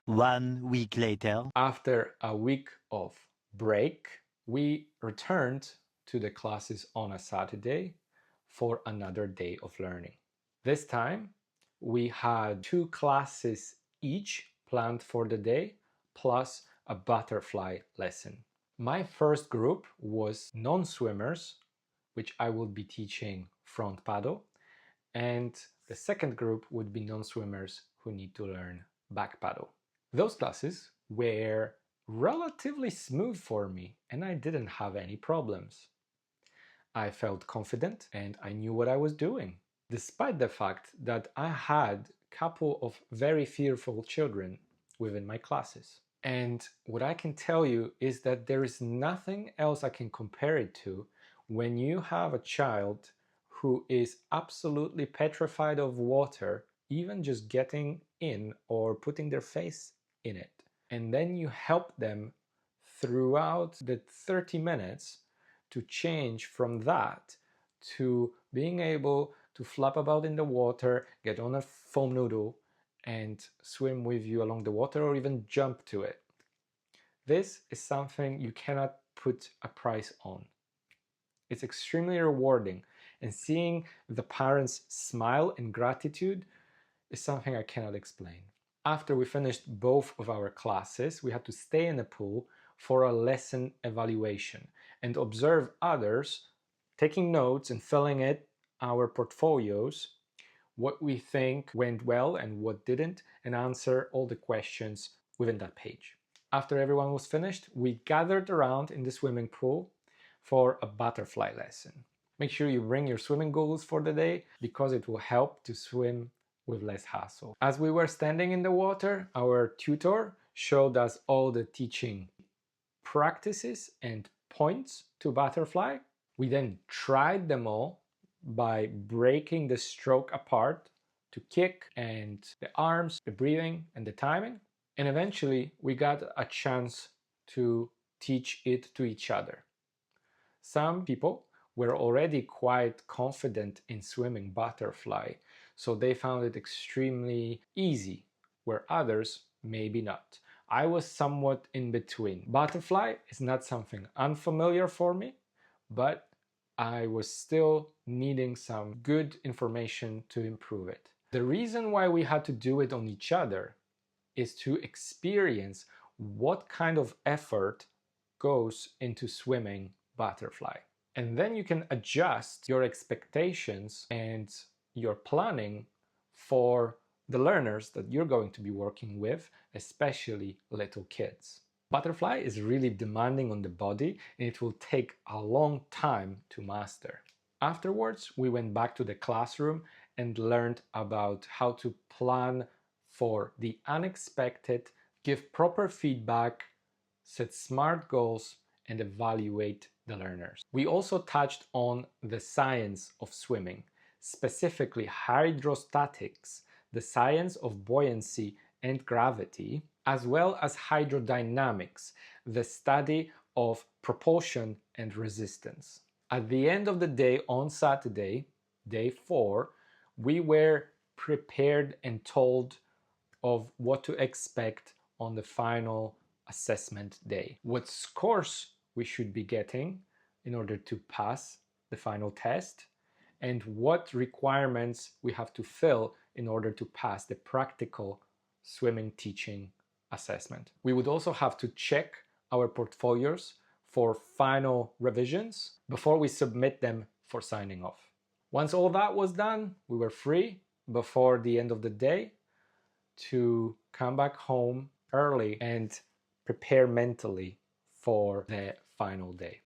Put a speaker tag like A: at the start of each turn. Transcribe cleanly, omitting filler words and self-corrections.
A: 1 week later.
B: After a week of break, we returned to the classes on a Saturday for another day of learning. This time, we had 2 classes each planned for the day, plus a butterfly lesson. My first group was non-swimmers, which I will be teaching front paddle, and the second group would be non-swimmers who need to learn back paddle. Those classes were relatively smooth for me and I didn't have any problems. I felt confident and I knew what I was doing, despite the fact that I had a couple of very fearful children within my classes. And what I can tell you is that there is nothing else I can compare it to when you have a child who is absolutely petrified of water, even just getting in or putting their face in it. And then you help them throughout the 30 minutes to change from that to being able to flap about in the water, get on a foam noodle, and swim with you along the water or even jump to it. This is something you cannot put a price on. It's extremely rewarding, and seeing the parents smile in gratitude is something I cannot explain. After we finished both of our classes, we had to stay in the pool for a lesson evaluation and observe others taking notes and filling in our portfolios, what we think went well and what didn't, and answer all the questions within that page. After everyone was finished, we gathered around in the swimming pool for a butterfly lesson. Make sure you bring your swimming goggles for the day because it will help to swim with less hassle. As we were standing in the water, our tutor showed us all the teaching practices and points to butterfly. We then tried them all by breaking the stroke apart to kick and the arms, the breathing and the timing. And eventually we got a chance to teach it to each other. Some people were already quite confident in swimming butterfly, so they found it extremely easy, where others maybe not. I was somewhat in between. Butterfly is not something unfamiliar for me, but I was still needing some good information to improve it. The reason why we had to do it on each other is to experience what kind of effort goes into swimming butterfly. And then you can adjust your expectations and your planning for the learners that you're going to be working with, especially little kids. Butterfly is really demanding on the body and it will take a long time to master. Afterwards, we went back to the classroom and learned about how to plan for the unexpected, give proper feedback, set smart goals, and evaluate the learners. We also touched on the science of swimming, specifically hydrostatics, the science of buoyancy and gravity, as well as hydrodynamics, the study of propulsion and resistance. At the end of the day on Saturday, day 4, we were prepared and told of what to expect on the final assessment day. What scores we should be getting in order to pass the final test, and what requirements we have to fill in order to pass the practical swimming teaching assessment. We would also have to check our portfolios for final revisions before we submit them for signing off. Once all that was done, we were free before the end of the day to come back home early and prepare mentally for the final day.